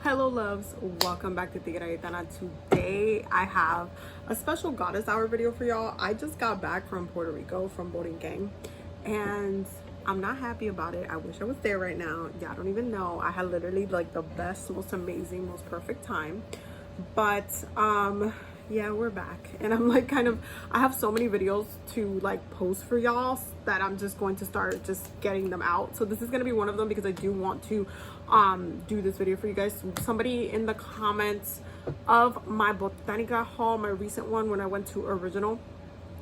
Hello loves, welcome back to TigeraGitana. Today I have a special goddess hour video for y'all. I just got back from Puerto Rico from boating gang and I'm not happy about it. I wish I was there right now. Y'all don't even know. I had literally like the best, most amazing, most perfect time. But yeah, we're back and I'm like I have so many videos to like post for y'all that I'm just going to start just getting them out. So this is going to be one of them because I do want to do this video for you guys. Somebody in the comments of my Botanica haul, my recent one when I went to Original,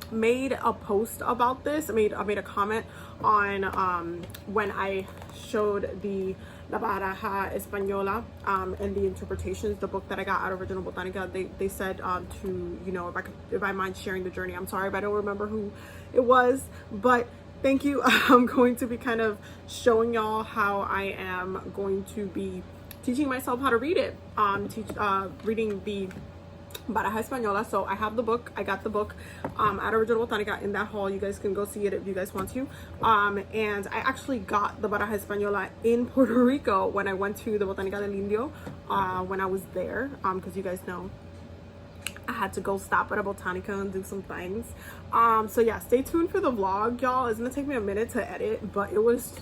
made a post about this. I made a comment on when I showed the Baraja Española and the interpretations, the book that I got out of Original Botanica. They said to, you know, if I mind sharing the journey. I'm sorry, but I don't remember who it was, but thank you. I'm going to be kind of showing y'all how I am going to be teaching myself how to read it, reading the Baraja Española. So I have the book. I got the book at Original Botanica in that haul. You guys can go see it if you guys want to. And I actually got the Baraja Española in Puerto Rico when I went to the Botanica del Indio when I was there, because you guys know I had to go stop at a Botanica and do some things. So yeah, stay tuned for the vlog, y'all. It's gonna take me a minute to edit, but it was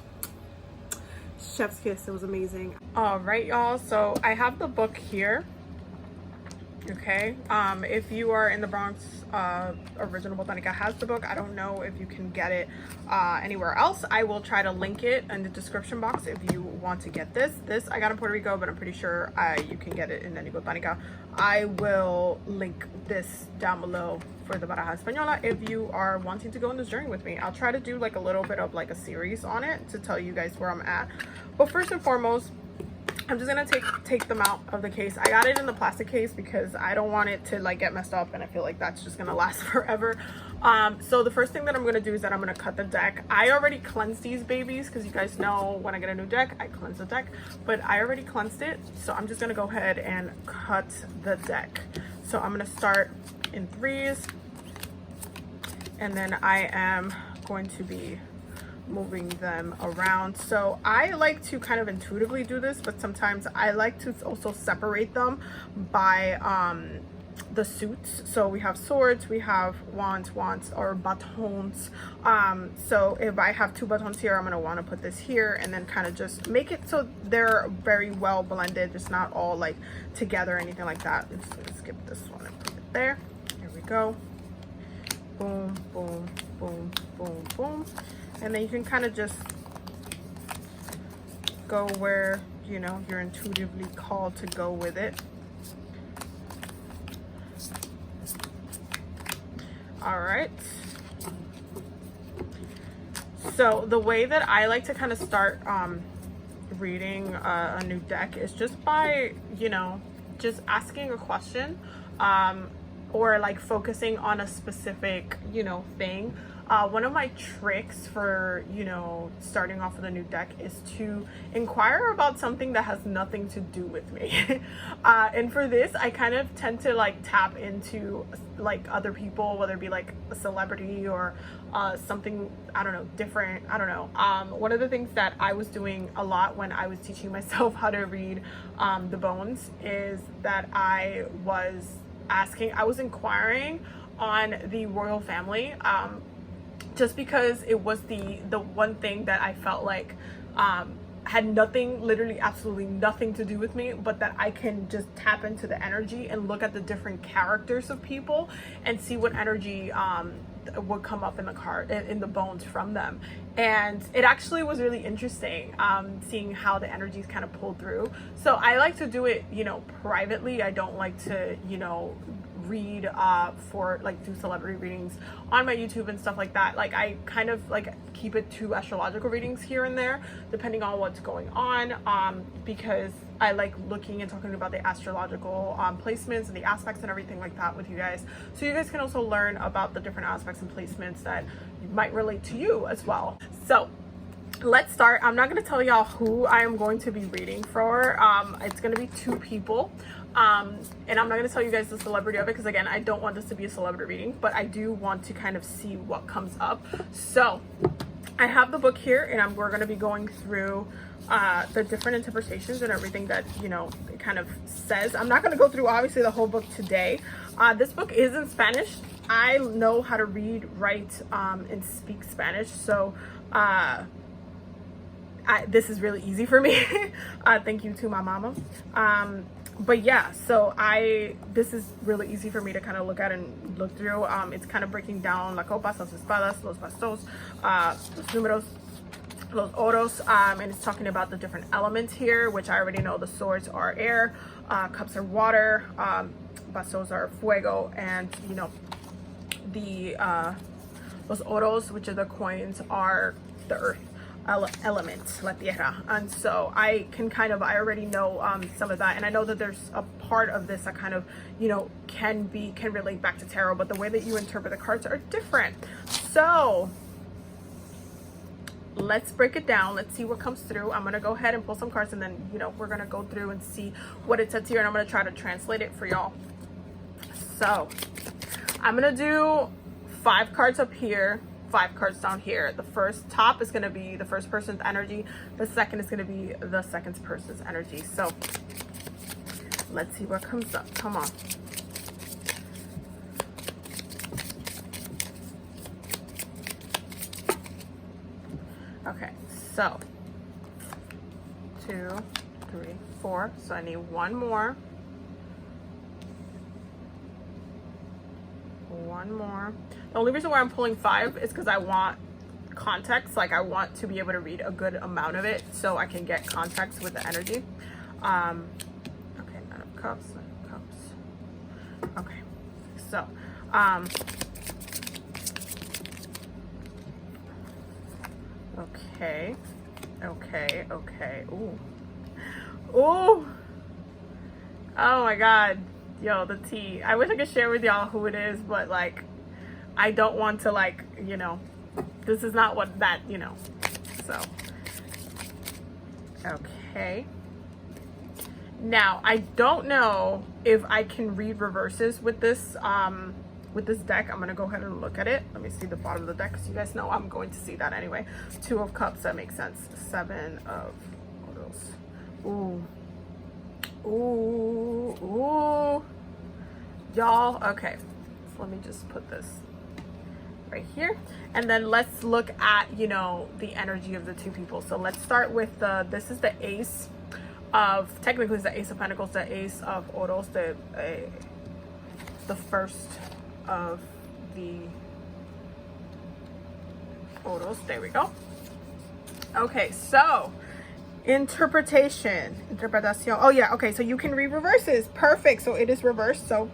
chef's kiss. It was amazing. All right, y'all, so I have the book here. Okay, if you are in the Bronx, Original Botanica has the book. I don't know if you can get it anywhere else. I will try to link it in the description box if you want to get this. This I got in Puerto Rico, but I'm pretty sure you can get it in any Botanica. I will link this down below for the Baraja Española if you are wanting to go on this journey with me. I'll try to do like a little bit of like a series on it to tell you guys where I'm at. But first and foremost, I'm just gonna take them out of the case. I got it in the plastic case because I don't want it to like get messed up, and I feel like that's just gonna last forever. So the first thing that I'm gonna do is that I'm gonna cut the deck. I already cleansed these babies because you guys know when I get a new deck, I cleanse the deck, but I already cleansed it. So I'm just gonna go ahead and cut the deck. So I'm gonna start in threes, and then I am going to be moving them around. So I like to kind of intuitively do this, but sometimes I like to also separate them by the suits. So we have swords, we have wands or batons. So if I have two batons here, I'm going to want to put this here and then kind of just make it so they're very well blended. It's not all like together or anything like that. I'm just going to skip this one and put it there. Here we go. Boom, boom, boom, boom, boom. And then you can kind of just go where, you know, you're intuitively called to go with it. All right. So the way that I like to kind of start reading a new deck is just by, you know, just asking a question or like focusing on a specific, you know, thing. One of my tricks for, you know, starting off with a new deck is to inquire about something that has nothing to do with me. And for this, I kind of tend to like tap into like other people, whether it be like a celebrity or something, I don't know, different. I don't know. One of the things that I was doing a lot when I was teaching myself how to read the bones is that I was inquiring on the royal family. Just because it was the one thing that I felt like had nothing, literally absolutely nothing to do with me, but that I can just tap into the energy and look at the different characters of people and see what energy would come up in the card, in the bones from them. And it actually was really interesting seeing how the energies kind of pulled through. So I like to do it, you know, privately. I don't like to, you know, read for like do celebrity readings on my YouTube and stuff like that. Like I kind of like keep it to astrological readings here and there depending on what's going on, because I like looking and talking about the astrological placements and the aspects and everything like that with you guys, so you guys can also learn about the different aspects and placements that might relate to you as well. So let's start. I'm not going to tell y'all who I am going to be reading for. It's going to be two people. And I'm not going to tell you guys the celebrity of it because again, I don't want this to be a celebrity reading, but I do want to kind of see what comes up. So I have the book here, and we're going to be going through the different interpretations and everything that, you know, it kind of says. I'm not going to go through, obviously, the whole book today. This book is in Spanish. I know how to read, write, and speak Spanish, so this is really easy for me. Thank you to my mama. But yeah, so this is really easy for me to kind of look at and look through. It's kind of breaking down la copas, las espadas, los bastos, los números, los oros, and it's talking about the different elements here, which I already know. The swords are air, cups are water, bastos are fuego, and you know, the los oros, which are the coins, are the earth element, la tierra. And so I already know some of that, and I know that there's a part of this that kind of, you know, can relate back to tarot, but the way that you interpret the cards are different. So let's break it down. Let's see what comes through. I'm gonna go ahead and pull some cards, and then, you know, we're gonna go through and see what it says here, and I'm gonna try to translate it for y'all. So I'm gonna do 5 cards up here, 5 cards down here. The first top is going to be the first person's energy. The second is going to be the second person's energy. So let's see what comes up. Come on. Okay, so 2, 3, 4. So I need one more. One more. The only reason why I'm pulling 5 is because I want context. Like, I want to be able to read a good amount of it so I can get context with the energy. Okay, Nine of Cups, Nine of Cups. Okay, so okay. Ooh. Oh my God. Yo, the tea. I wish I could share with y'all who it is, but like, I don't want to, like, you know, this is not what that, you know, so. Okay. Now, I don't know if I can read reverses with this deck. I'm going to go ahead and look at it. Let me see the bottom of the deck, because you guys know I'm going to see that anyway. 2 of Cups, that makes sense. 7 of Oros. Ooh. Y'all, okay, so let me just put this right here, and then let's look at, you know, the energy of the 2 people. So let's start with this is the Ace of, technically it's the Ace of Pentacles, the Ace of Oros, the first of the Oros. There we go. Okay, so interpretation. Oh yeah, okay, so you can read reverses. Perfect. So it is reversed. So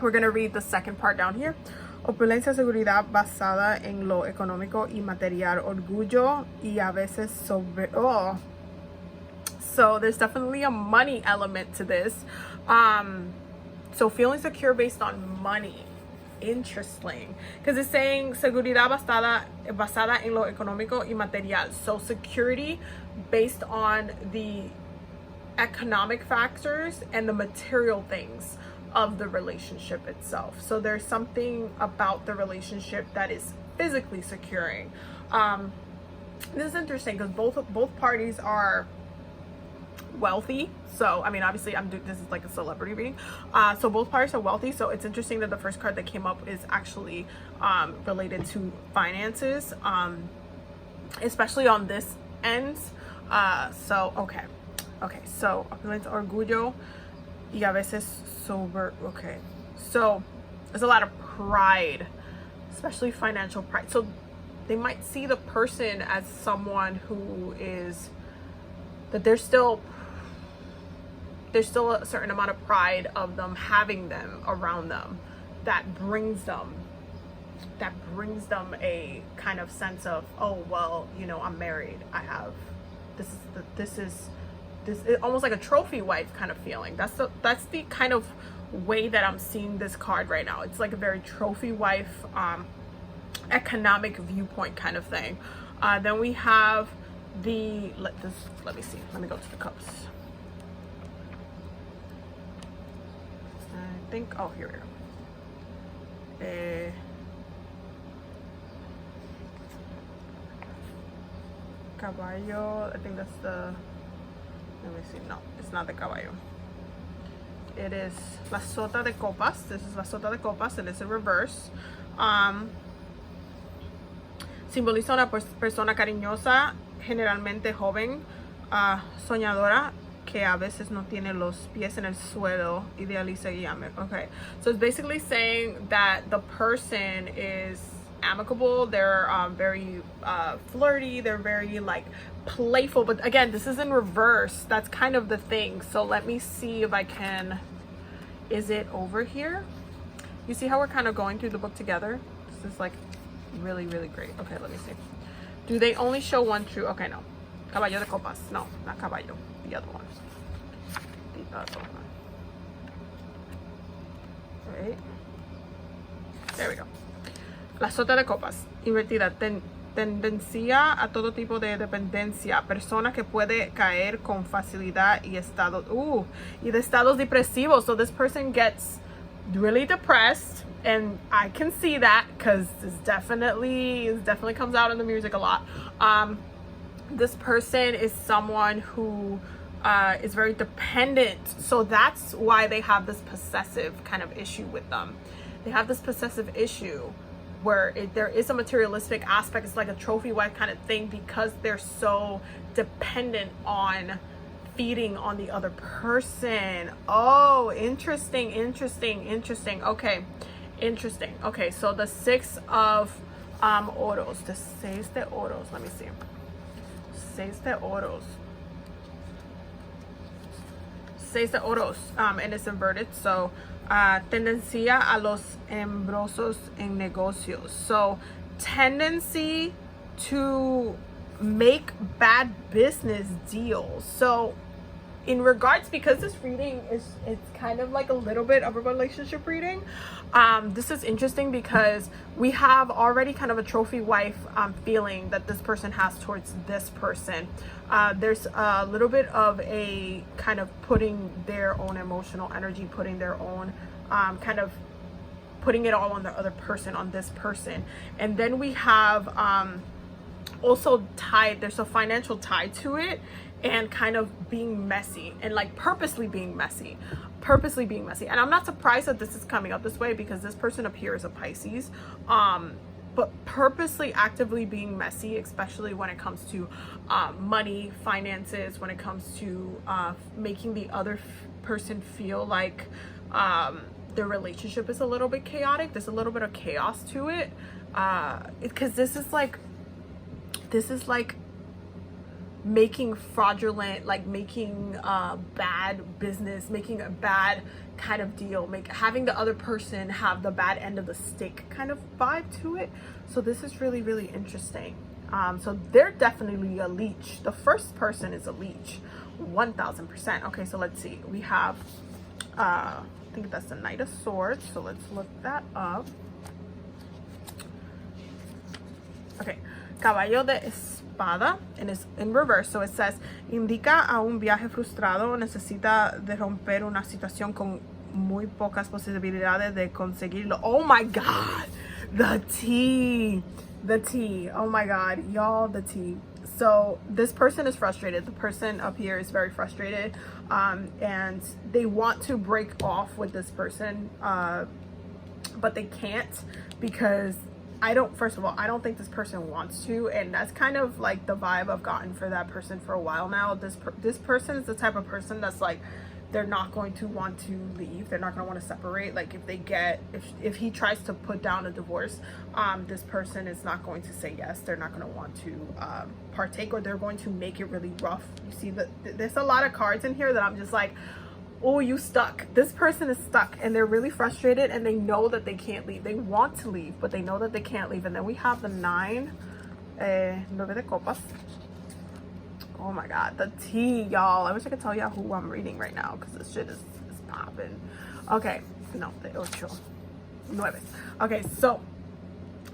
we're gonna read the second part down here. Opulencia, seguridad basada en lo económico y material, orgullo y a veces sobre. Oh, so there's definitely a money element to this. So feeling secure based on money. Interesting, because it's saying seguridad basada en lo económico y material. So security based on the economic factors and the material things of the relationship itself. So there's something about the relationship that is physically securing. This is interesting because both parties are wealthy. So I mean, obviously this is like a celebrity reading, so both parties are wealthy. So it's interesting that the first card that came up is actually related to finances, especially on this end. So okay, so orgullo y a veces sobre. Okay, so there's a lot of pride, especially financial pride. So they might see the person as someone who is, that there's still a certain amount of pride of them having them around them, that brings them a kind of sense of, oh well, you know, I'm married, I have this is almost like a trophy wife kind of feeling. That's the kind of way that I'm seeing this card right now. It's like a very trophy wife, economic viewpoint kind of thing. Then we have the, let me see, let me go to the cups. I think, oh, here we go. caballo. I think that's the, let me see, no, it's not the caballo. It is la sota de copas. This is la sota de copas and it's in reverse. Simboliza una persona cariñosa, generalmente joven, soñadora, que a veces no tiene los pies en el suelo, idealiza y ame. Okay, so it's basically saying that the person is amicable, they're very flirty, they're very like playful, but again, this is in reverse. That's kind of the thing. So let me see if I can, is it over here? You see how we're kind of going through the book together? This is like really, really great. Okay, let me see. Do they only show one true? Okay, no. Caballo de copas. No, not caballo. The other one. The other one. Right. There we go. La sota de copas. Invertida. Tendencia a todo tipo de dependencia. Persona que puede caer con facilidad y de estados depresivos. So this person gets really depressed. And I can see that because this definitely comes out in the music a lot. This person is someone who is very dependent. So that's why they have this possessive kind of issue with them. They have this possessive issue where there is a materialistic aspect. It's like a trophy wife kind of thing because they're so dependent on feeding on the other person. Oh, interesting. Okay. Interesting. Okay, so the 6 of oros, the 6 de oros, let me see. 6 de oros. 6 de oros, and it's inverted. So, tendencia a los embrosos en negocios. So, tendency to make bad business deals. So, in regards, because this reading it's kind of like a little bit of a relationship reading, this is interesting because we have already kind of a trophy wife feeling that this person has towards this person. There's a little bit of a kind of putting their own emotional energy, putting their own kind of putting it all on the other person, on this person. And then we have also tied, there's a financial tie to it, and kind of being messy and like purposely being messy. And I'm not surprised that this is coming up this way because this person up here is a Pisces, but purposely actively being messy, especially when it comes to money, finances, when it comes to making the other person feel like their relationship is a little bit chaotic. There's a little bit of chaos to it, because this is like making fraudulent, like making bad business, making a bad kind of deal, having the other person have the bad end of the stick kind of vibe to it. So this is really, really interesting. So they're definitely a leech. The first person is a leech, 1000%. Okay, so let's see. We have, I think that's the Knight of Swords. So let's look that up. Okay, Caballo de Espada, and it's in reverse. So it says, indica a un viaje frustrado, necesita de romper una situación con muy pocas posibilidades de conseguirlo. Oh my God, the tea. Oh my God, y'all, the tea. So this person is frustrated. The person up here is very frustrated, and they want to break off with this person, but they can't because first of all, I don't think this person wants to, and that's kind of like the vibe I've gotten for that person for a while now. This person is the type of person that's like, they're not going to want to leave. They're not going to want to separate. Like if he tries to put down a divorce, this person is not going to say yes. They're not going to want to partake, or they're going to make it really rough. You see that there's a lot of cards in here that I'm just like, oh, you stuck. This person is stuck and they're really frustrated and they know that they can't leave. They want to leave, but they know that they can't leave. And then we have the 9 de copas. Oh my God, the tea, y'all. I wish I could tell y'all who I'm reading right now because this shit is popping. Okay, no, the 9. Okay, so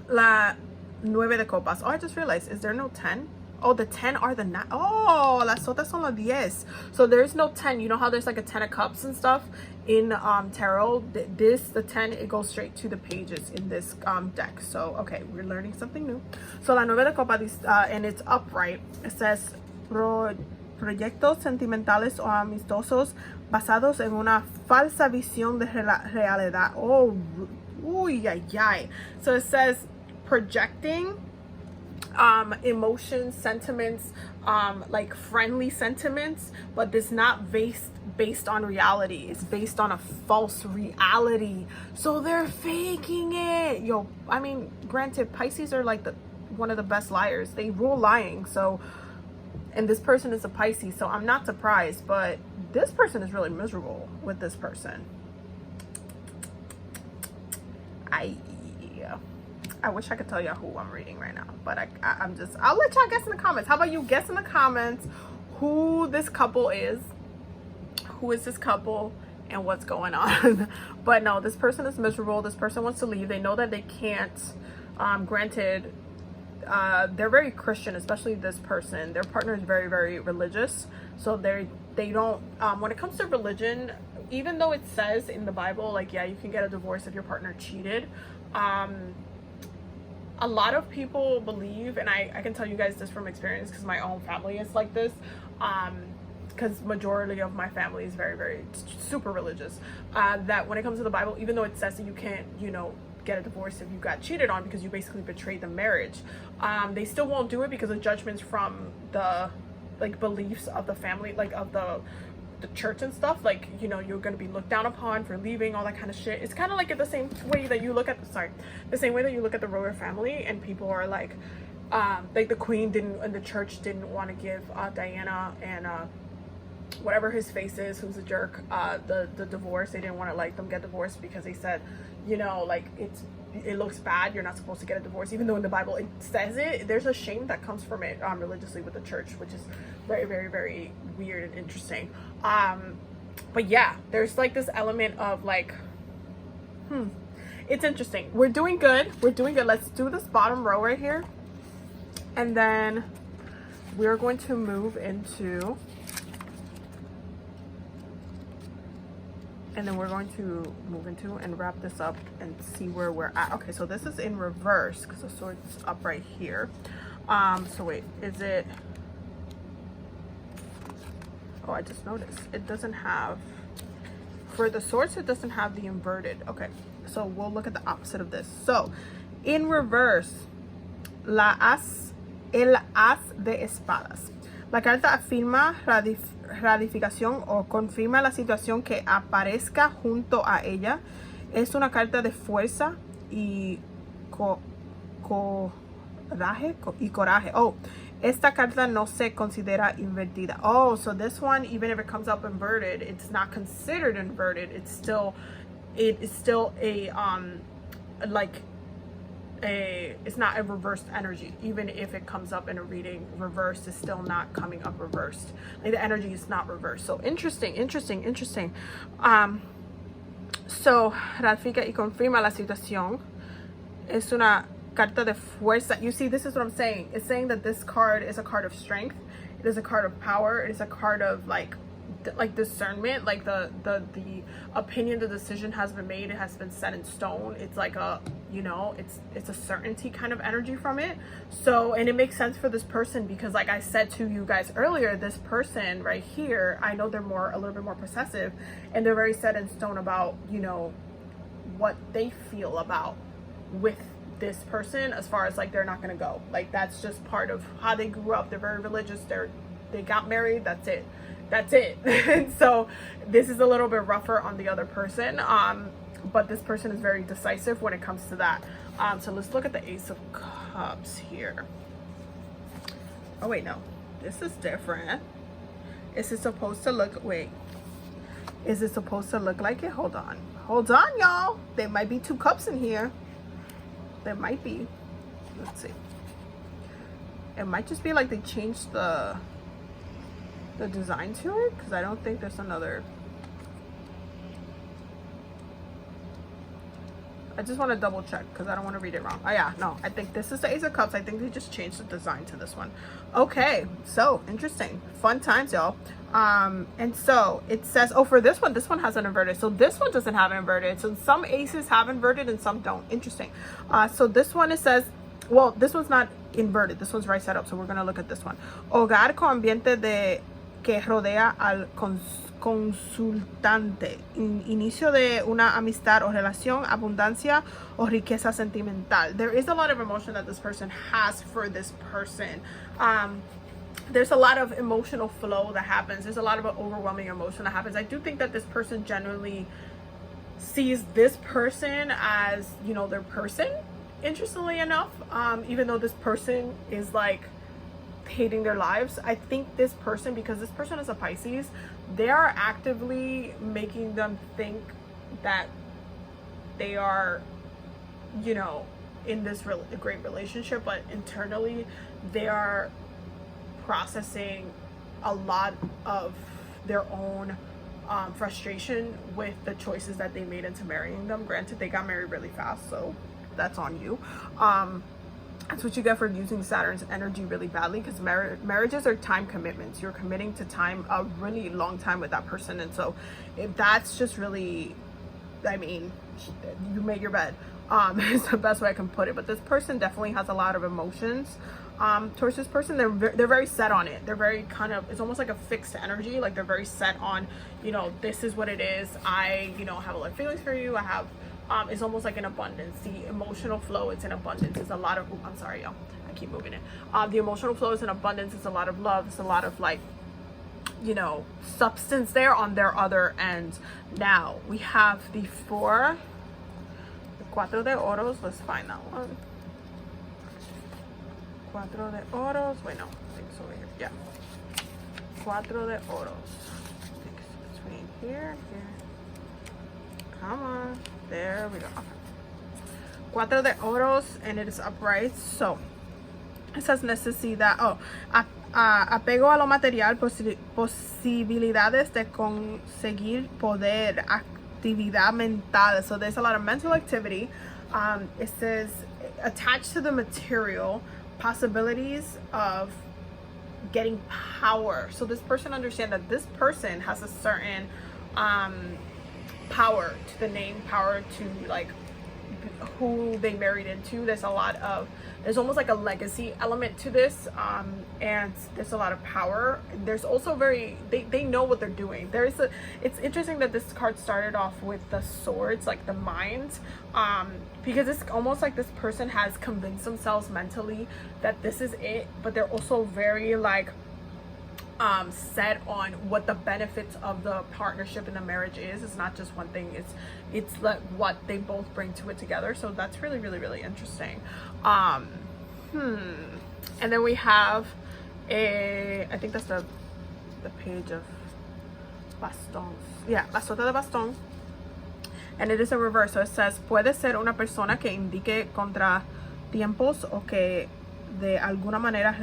la 9 de copas. Oh, I just realized, is there no 10? Oh, the 10 are the 9. Oh, las otras son las 10. So there's no 10. You know how there's like a 10 of cups and stuff in tarot? The 10, it goes straight to the pages in this deck. So, okay, we're learning something new. So la 9 de copas, and it's upright. It says, proyectos sentimentales o amistosos basados en una falsa visión de realidad. Oh, uy, ay, ay. So it says projecting emotions, sentiments, like friendly sentiments, but it's not based on reality. It's based on a false reality. So they're faking it. Yo, I mean, granted, Pisces are like one of the best liars. They rule lying. So, and this person is a Pisces, so I'm not surprised, but this person is really miserable with this person. I wish I could tell y'all who I'm reading right now, but I'll let y'all guess in the comments. How about you guess in the comments who this couple is? Who is this couple and what's going on? But no, this person is miserable. This person wants to leave. They know that they can't. Granted, they're very Christian, especially this person. Their partner is very, very religious. So they don't, when it comes to religion, even though it says in the Bible, like, yeah, you can get a divorce if your partner cheated. A lot of people believe, and I can tell you guys this from experience because my own family is like this, because majority of my family is very, very super religious, that when it comes to the Bible, even though it says that you can't, you know, get a divorce if you got cheated on because you basically betrayed the marriage, they still won't do it because of judgments from the like beliefs of the family, like of the church and stuff. Like, you know, you're gonna be looked down upon for leaving, all that kind of shit. It's kind of like the same way that you look at the same way that you look at the royal family, and people are like the queen didn't, and the church didn't want to give Diana and whatever his face is, who's a jerk, the divorce. They didn't want to like them get divorced because they said, you know, like it looks bad, you're not supposed to get a divorce, even though in the Bible it says it. There's a shame that comes from it religiously with the church, which is very, very, very weird and interesting. But yeah, there's like this element of like, it's interesting. We're doing good. Let's do this bottom row right here, and then we're going to move into, and wrap this up and see where we're at. Okay, so this is in reverse because the sword's up right here. So wait, is it? Oh, I just noticed it doesn't have, for the swords, it doesn't have the inverted. Okay, so we'll look at the opposite of this. So in reverse, el as de espadas. La carta afirma ratificación o confirma la situación que aparezca junto a ella. Es una carta de fuerza y coraje. Oh, esta carta no se considera invertida. Oh, so this one, even if it comes up inverted, it's not considered inverted. It is still a it's not a reversed energy. Even if it comes up in a reading reversed, is still not coming up reversed. Like the energy is not reversed. So interesting. So ratifica y confirma la situación. Es una carta de fuerza. You see, this is what I'm saying. It's saying that this card is a card of strength. It is a card of power. It is a card of like discernment. Like the opinion, the decision has been made. It has been set in stone. It's like a, you know, it's a certainty kind of energy from it. So, and it makes sense for this person because, like I said to you guys earlier, this person right here, I know they're a little bit more possessive, and they're very set in stone about, you know, what they feel about with this person, as far as like they're not gonna go. Like that's just part of how they grew up. They're very religious. They got married. That's it. And so this is a little bit rougher on the other person. But this person is very decisive when it comes to that. So let's look at the Ace of Cups here. Oh wait, no, this is different. Is it supposed to look? Wait, is it supposed to look like it? Hold on, y'all. There might be two cups in here. There might be. Let's see. It might just be like they changed the design to it, because I don't think there's another. I just want to double check because I don't want to read it wrong. Oh yeah, no, I think this is the Ace of Cups. I think they just changed the design to this one. Okay, so interesting. Fun times, y'all. And so it says, oh, for this one has an inverted. So this one doesn't have an inverted. So some aces have inverted and some don't. Interesting. So this one, it says, well, this one's not inverted. This one's right side up. So we're going to look at this one. Hogar con ambiente de que rodea al consultante. Inicio de una amistad o relación, abundancia o riqueza sentimental. There is a lot of emotion that this person has for this person. There's a lot of emotional flow that happens. There's a lot of overwhelming emotion that happens. I do think that this person generally sees this person as, you know, their person, interestingly enough. Even though this person is like hating their lives, I think this person, because this person is a Pisces, they are actively making them think that they are, you know, in this great relationship, but internally they are processing a lot of their own frustration with the choices that they made into marrying them. Granted, they got married really fast, so that's on you. That's what you get for using Saturn's energy really badly, because marriages are time commitments. You're committing to time, a really long time with that person. And so if that's just really, I mean, you made your bed, is the best way I can put it. But this person definitely has a lot of emotions towards this person. They're very set on it. They're very kind of, it's almost like a fixed energy. Like they're very set on, you know, this is what it is. I, you know, have a lot of feelings for you. I have, it's almost like an abundance. The emotional flow, it's an abundance. It's a lot of, I'm sorry, y'all, I keep moving it. The emotional flow is an abundance. It's a lot of love. It's a lot of like, you know, substance there on their other end. Now we have the Cuatro de Oros. Let's find that one. Cuatro de Oros. Wait, no, I think it's over here. Yeah. Cuatro de Oros. I think it's between here. Come on. There we go. Cuatro de Oros, and it is upright. So, esas necesidad. Oh, apego a lo material, posibilidades de conseguir poder, actividad mental. So there's a lot of mental activity. It says attached to the material, possibilities of getting power. So this person understands that this person has a certain power to the name, power to like who they married into. There's almost like a legacy element to this, and there's a lot of power. There's also they know what they're doing. It's interesting that this card started off with the swords, like the mind, because it's almost like this person has convinced themselves mentally that this is it, but they're also very like set on what the benefits of the partnership and the marriage is. It's not just one thing, it's like what they both bring to it together. So that's really, really, really interesting. And then we have I think that's the page of bastons. Yeah, la sota de bastón. And it is a reverse. So it says, puede ser una persona que indique contratiempos o que de alguna manera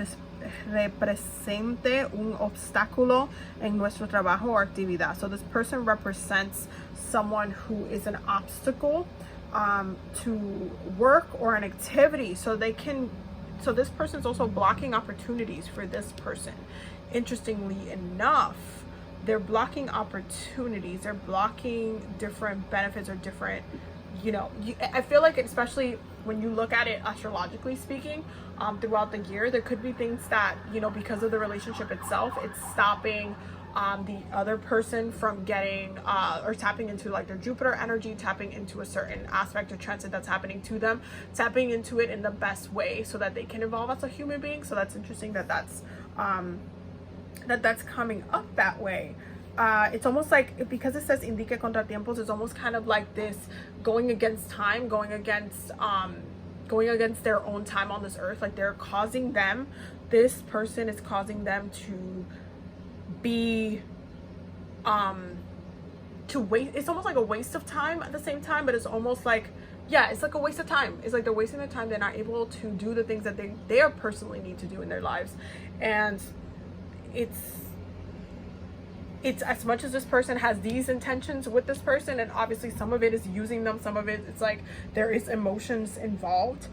represente un obstáculo en nuestro trabajo or actividad. So this person represents someone who is an obstacle to work or an activity. So this person is also blocking opportunities for this person. Interestingly enough, they're blocking opportunities. They're blocking different benefits or different, you know, I feel like, especially when you look at it astrologically speaking, throughout the year, there could be things that, you know, because of the relationship itself, it's stopping the other person from getting or tapping into like their Jupiter energy, tapping into a certain aspect or transit that's happening to them, tapping into it in the best way so that they can evolve as a human being. So that's interesting that that's coming up that way. It's almost like, because it says indique contratiempos, it's almost kind of like this going against time, going against their own time on this earth. Like this person is causing them to be to waste. It's almost like a waste of time at the same time, but it's almost like, yeah, it's like a waste of time. It's like they're wasting their time. They're not able to do the things that they personally need to do in their lives. And it's it's as much as this person has these intentions with this person, and obviously some of it is using them, some of it it's like there is emotions involved,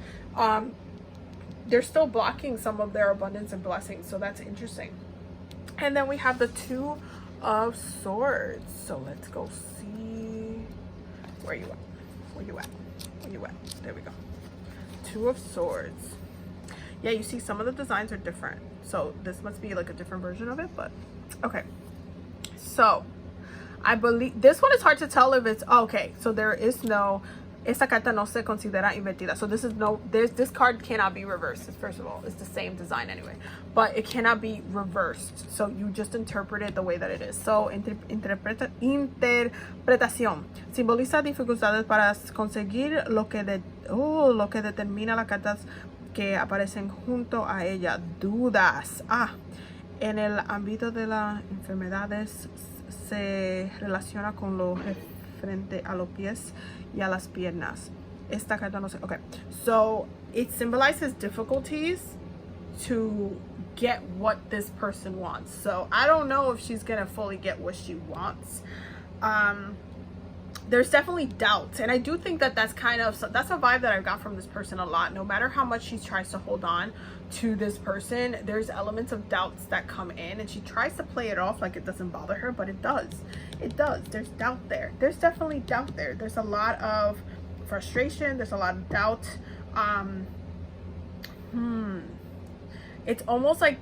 they're still blocking some of their abundance and blessings. So that's interesting. And then we have the Two of Swords. So let's go see, where you at, where you at, where you at, there we go. Two of Swords. Yeah, you see some of the designs are different, so this must be like a different version of it, but okay. So I believe this one is hard to tell if it's okay. So there is no, esta carta no se considera invertida. So this is no, this card cannot be reversed. First of all, it's the same design anyway, but it cannot be reversed. So you just interpret it the way that it is. So interpretación simboliza dificultades para conseguir lo que determina las cartas que aparecen junto a ella. Dudas. En el ámbito de las enfermedades se relaciona con lo referente a los pies y a las piernas. Esta carta no sé. Okay, so it symbolizes difficulties to get what this person wants. So I don't know if she's gonna fully get what she wants. There's definitely doubts, and I do think that that's that's a vibe that I got from this person a lot. No matter how much she tries to hold on to this person, there's elements of doubts that come in, and she tries to play it off like it doesn't bother her, but it does. There's doubt there. There's definitely doubt there. There's a lot of frustration, there's a lot of doubt. It's almost like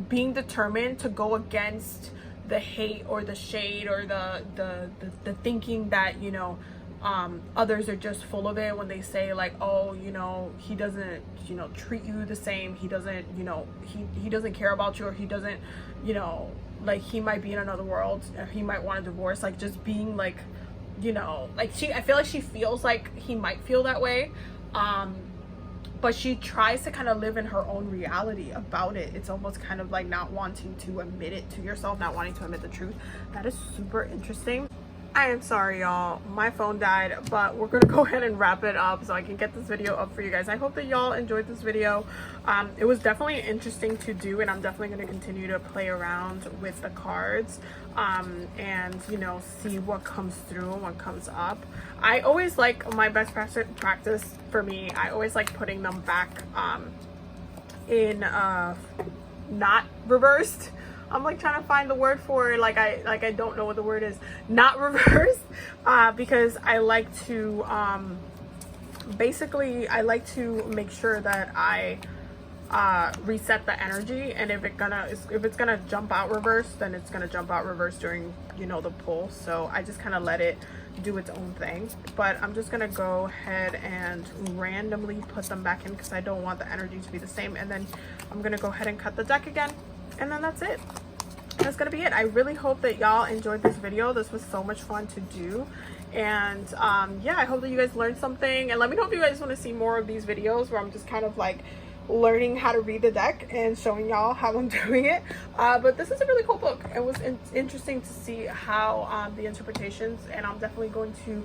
being determined to go against the hate or the shade or the thinking that, you know, others are just full of it when they say like, oh, you know, he doesn't, you know, treat you the same, he doesn't, you know, he doesn't care about you, or he doesn't, you know, like he might be in another world, or he might want a divorce. Like just being like, you know, like I feel like she feels like he might feel that way, but she tries to kind of live in her own reality about it. It's almost kind of like not wanting to admit it to yourself, not wanting to admit the truth. That is super interesting. I am sorry, y'all, my phone died, but we're gonna go ahead and wrap it up so I can get this video up for you guys. I hope that y'all enjoyed this video. It was definitely interesting to do, and I'm definitely going to continue to play around with the cards, and, you know, see what comes through and what comes up. I always like, my best practice for me, I always like putting them back in not reversed. I'm like trying to find the word for it, like I don't know what the word is, not reversed, because I like to basically I like to make sure that I reset the energy, and if it's gonna jump out reverse, then it's gonna jump out reverse during, you know, the pull. So I just kind of let it do its own thing. But I'm just gonna go ahead and randomly put them back in because I don't want the energy to be the same, and then I'm gonna go ahead and cut the deck again, and then that's it. That's gonna be it. I really hope that y'all enjoyed this video. This was so much fun to do, and yeah, I hope that you guys learned something, and let me know if you guys want to see more of these videos where I'm just kind of like learning how to read the deck and showing y'all how I'm doing it. But this is a really cool book. It was interesting to see how the interpretations, and I'm definitely going to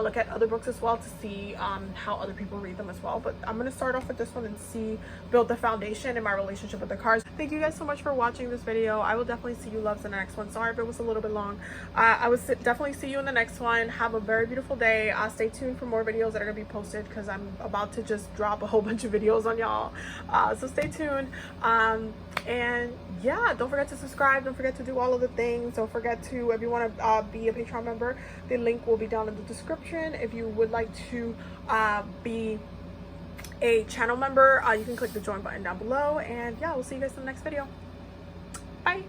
look at other books as well to see how other people read them as well. But I'm going to start off with this one and build the foundation in my relationship with the cards. Thank you guys so much for watching this video. I will definitely see you loves in the next one. Sorry if it was a little bit long. I will definitely see you in the next one. Have a very beautiful day. Stay tuned for more videos that are going to be posted because I'm about to just drop a whole bunch of videos on y'all. So stay tuned. And yeah, don't forget to subscribe. Don't forget to do all of the things. Don't forget to, if you want to be a Patreon member, the link will be down in the description. If you would like to be a channel member, you can click the join button down below. And yeah, we'll see you guys in the next video. Bye.